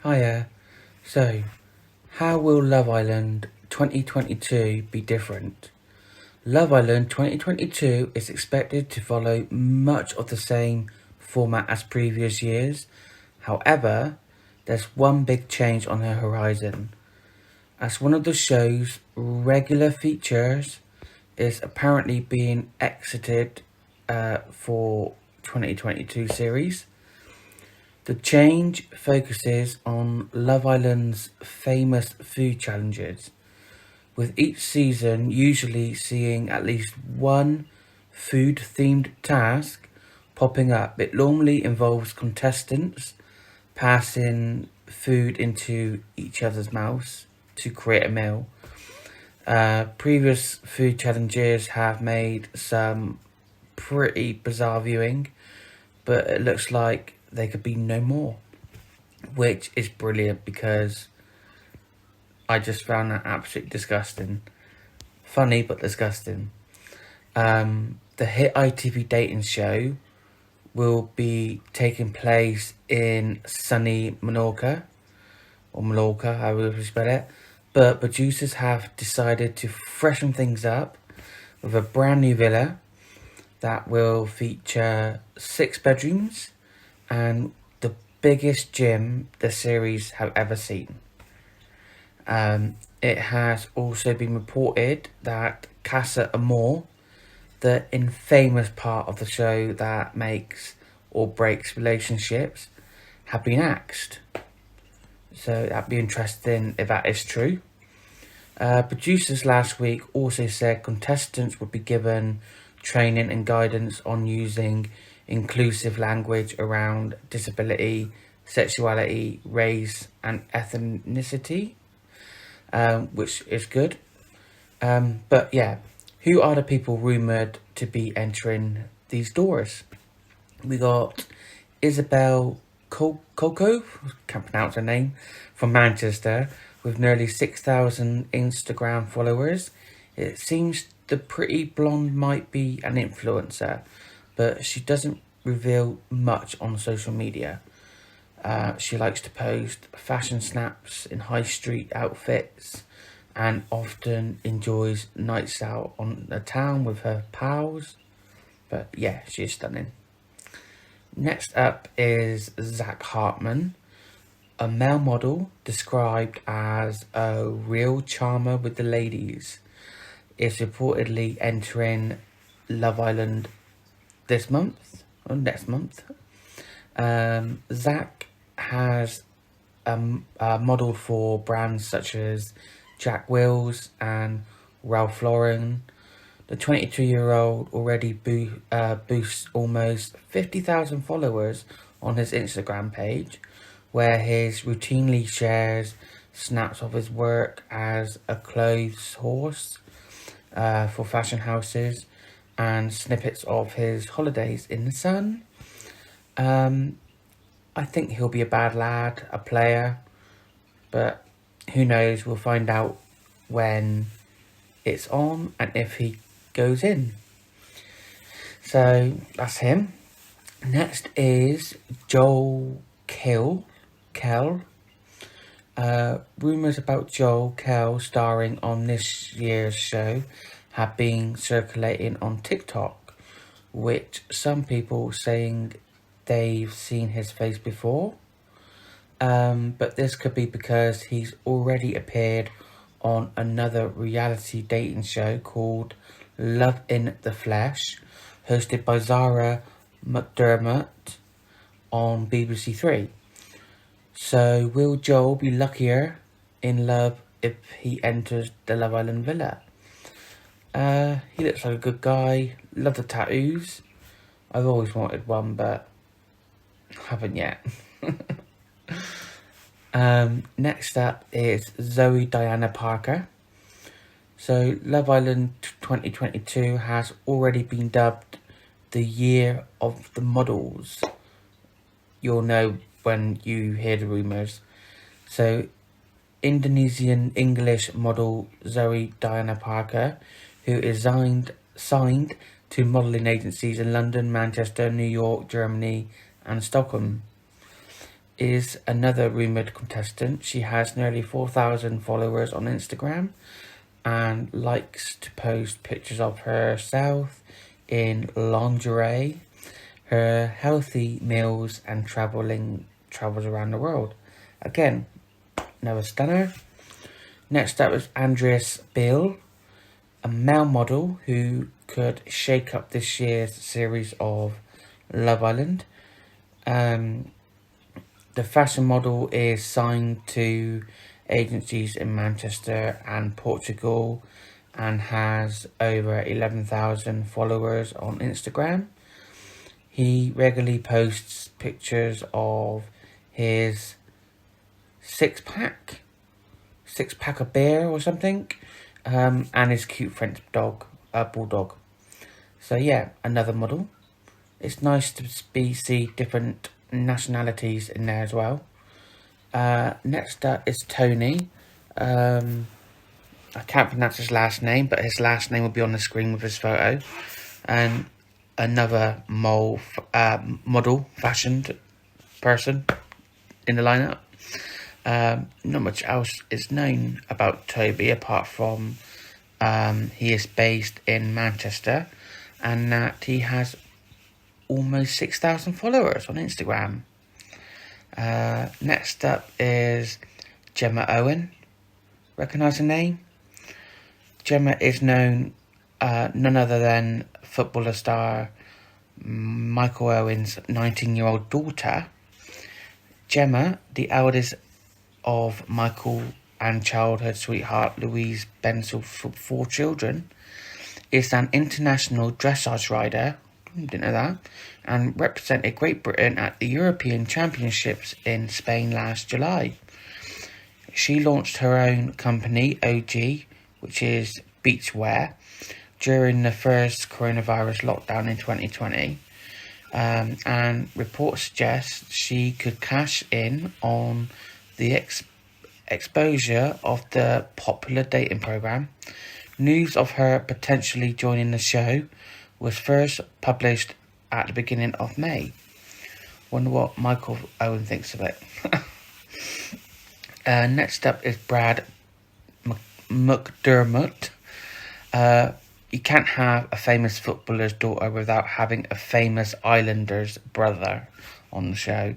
Hiya. So, how will Love Island 2022 be different? Love Island 2022 is expected to follow much of the same format as previous years. However, there's one big change on the horizon. As one of the show's regular features is apparently being exited for 2022 series. The change focuses on Love Island's famous food challenges, with each season usually seeing at least one food-themed task popping up. It normally involves contestants passing food into each other's mouths to create a meal. Previous food challenges have made some pretty bizarre viewing, but it looks like they could be no more, which is brilliant because I just found that absolutely disgusting. Funny, but disgusting. The hit ITV dating show will be taking place in sunny Menorca, or Mallorca, however you spell it, but producers have decided to freshen things up with a brand new villa that will feature 6 bedrooms and the biggest gym the series have ever seen. It has also been reported that CASA AMOR, the infamous part of the show that makes or breaks relationships, have been axed. So that'd be interesting if that is true. Producers last week also said contestants would be given training and guidance on using inclusive language around disability, sexuality, race and ethnicity, which is good. But yeah, who are the people rumoured to be entering these doors? We got Isabelle Coco, can't pronounce her name, from Manchester, with nearly 6,000 Instagram followers. It seems the pretty blonde might be an influencer, but she doesn't reveal much on social media. She likes to post fashion snaps in high street outfits and often enjoys nights out on the town with her pals. But yeah, she's stunning. Next up is Zach Hartman, a male model described as a real charmer with the ladies, is reportedly entering Love Island this month or next month. Zach has modelled for brands such as Jack Wills and Ralph Lauren. The 22-year-old already boasts almost 50,000 followers on his Instagram page, where he routinely shares snaps of his work as a clothes horse for fashion houses and snippets of his holidays in the sun. I think he'll be a bad lad, a player, but who knows, we'll find out when it's on and if he goes in. So that's him. Next is Joel Kell. Rumours about Joel Kell starring on this year's show have been circulating on TikTok, which some people saying they've seen his face before. But this could be because he's already appeared on another reality dating show called Love in the Flesh, hosted by Zara Mcdermott on BBC Three. So will Joel be luckier in love if he enters the Love Island villa? He looks like a good guy. Love the tattoos. I've always wanted one, but haven't yet. Next up is Zoe Diana Parker. So Love Island 2022 has already been dubbed the year of the models. You'll know when you hear the rumours. So Indonesian English model Zoe Diana Parker, who is signed to modelling agencies in London, Manchester, New York, Germany and Stockholm, is another rumoured contestant. She has nearly 4,000 followers on Instagram and likes to post pictures of herself in lingerie, her healthy meals, and travels around the world. Again, another stunner. Next up is Andreas Bill, a male model who could shake up this year's series of Love Island. The fashion model is signed to agencies in Manchester and Portugal and has over 11,000 followers on Instagram. He regularly posts pictures of his six-pack of beer or something, and his cute French dog, bulldog. So yeah, another model. It's nice to see different nationalities in there as well. Next up is Tony. I can't pronounce his last name, but his last name will be on the screen with his photo. And another model, fashioned person in the lineup. Not much else is known about Toby apart from he is based in Manchester and that he has almost 6,000 followers on Instagram. Next up is Gemma Owen. Recognise the name? Gemma is known none other than footballer star Michael Owen's 19-year-old daughter. Gemma, the eldest of Michael and childhood sweetheart Louise Bensel, 4 children, is an international dressage rider, didn't know that, and represented Great Britain at the European Championships in Spain last July. She launched her own company, OG, which is beachwear, during the first coronavirus lockdown in 2020. And reports suggest she could cash in on the exposure of the popular dating program. News of her potentially joining the show was first published at the beginning of May. Wonder what Michael Owen thinks of it. Next up is Brad Mcdermott. You can't have a famous footballer's daughter without having a famous Islanders brother on the show.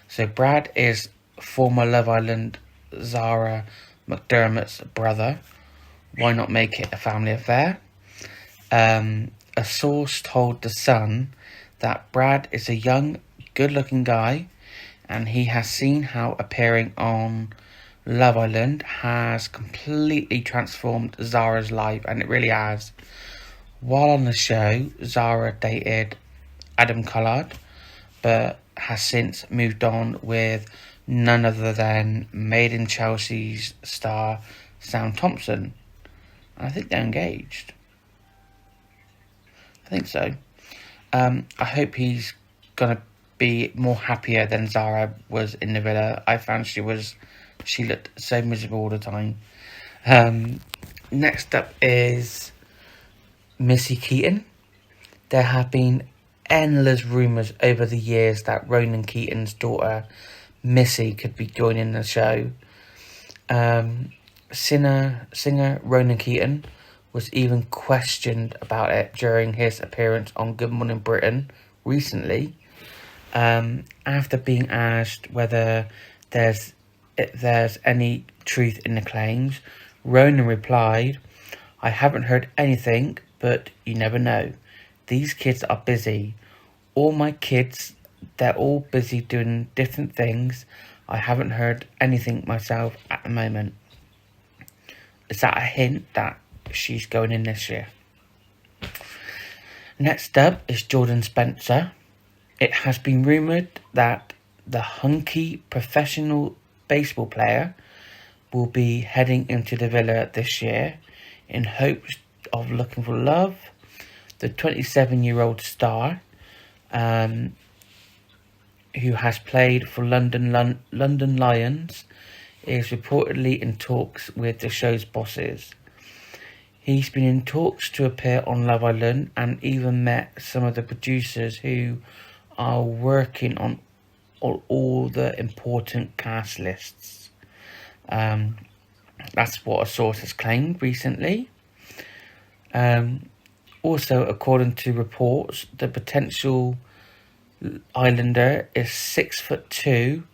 So Brad is former Love Island Zara McDermott's brother. Why not make it a family affair? A source told The Sun that Brad is a young, good-looking guy, and he has seen how appearing on Love Island has completely transformed Zara's life, and it really has. While on the show, Zara dated Adam Collard, but has since moved on with none other than Made in Chelsea's star Sam Thompson. I think they're engaged. I think so. I hope he's gonna be more happier than Zara was in the villa. I found she looked so miserable all the time. Next up is Missy Keaton. There have been endless rumours over the years that Ronan Keaton's daughter Missy could be joining the show. Singer Ronan Keaton was even questioned about it during his appearance on Good Morning Britain recently. After being asked whether there's any truth in the claims, Ronan replied, "I haven't heard anything, but you never know. These kids are busy. All my kids, they're all busy doing different things. I haven't heard anything myself at the moment." Is that a hint that she's going in this year? Next up is Jordan Spencer. It has been rumoured that the hunky professional baseball player will be heading into the villa this year in hopes of looking for love. The 27-year-old star, who has played for London Lions, is reportedly in talks with the show's bosses. He's been in talks to appear on Love Island and even met some of the producers who are working on all the important cast lists. That's what a source has claimed recently. Also, according to reports, the potential Islander is 6'2"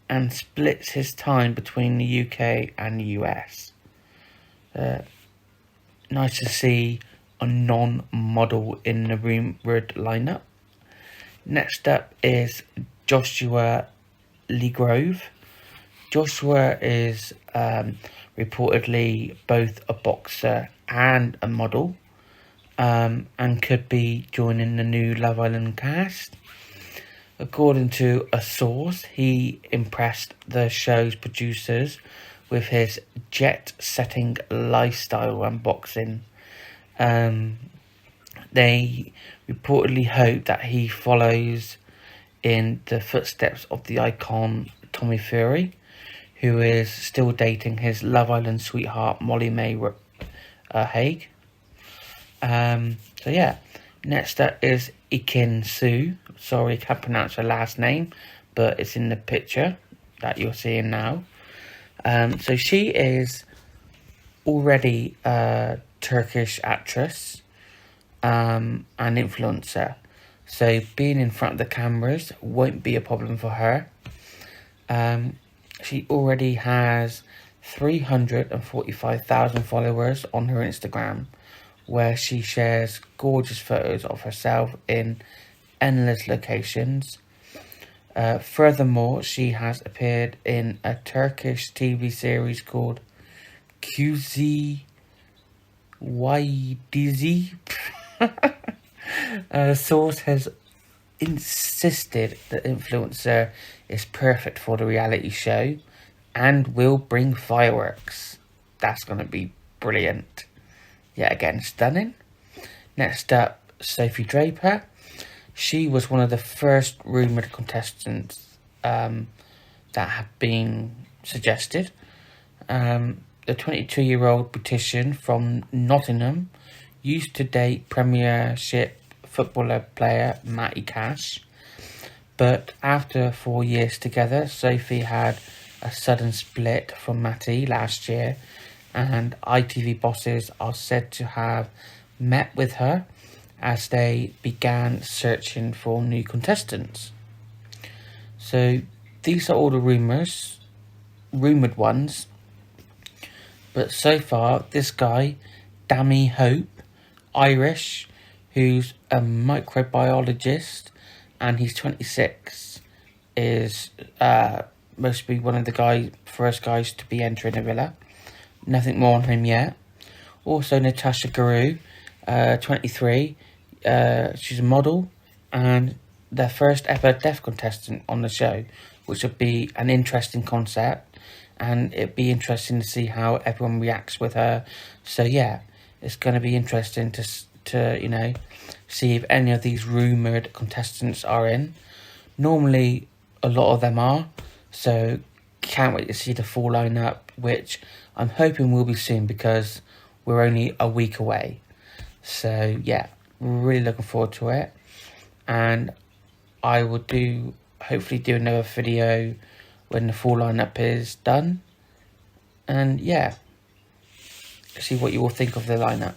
and splits his time between the UK and the US. Nice to see a non-model in the Rumored lineup. Next up is Joshua Legrove. Joshua is reportedly both a boxer and a model, and could be joining the new Love Island cast. According to a source, he impressed the show's producers with his jet-setting lifestyle and boxing. They reportedly hope that he follows in the footsteps of the icon Tommy Fury, who is still dating his Love Island sweetheart Molly May Hague. So yeah, next up is Ikin Sue. Sorry, I can't pronounce her last name, but it's in the picture that you're seeing now. So she is already a Turkish actress and influencer. So being in front of the cameras won't be a problem for her. She already has 345,000 followers on her Instagram, where she shares gorgeous photos of herself in endless locations. Furthermore, she has appeared in a Turkish TV series called QZ YDZ. The source has insisted the influencer is perfect for the reality show and will bring fireworks. That's going to be brilliant. Yet again, stunning. Next up, Sophie Draper. She was one of the first rumoured contestants that have been suggested. The 22-year-old beautician from Nottingham used to date Premiership footballer player Matty Cash. But after 4 years together, Sophie had a sudden split from Matty last year, and ITV bosses are said to have met with her as they began searching for new contestants. So these are all the rumoured ones. But so far, this guy, Dammy Hope, Irish, who's a microbiologist, and he's 26, is mostly one of the first guys to be entering the villa. Nothing more on him yet. Also, Natasha Guru, 23. She's a model and the first ever deaf contestant on the show, which would be an interesting concept, and it'd be interesting to see how everyone reacts with her. So yeah, it's going to be interesting to see if any of these rumoured contestants are in. Normally, a lot of them are, so can't wait to see the full lineup, which I'm hoping will be soon because we're only a week away. So yeah, really looking forward to it, and I will hopefully do another video when the full lineup is done, and yeah, see what you all think of the lineup.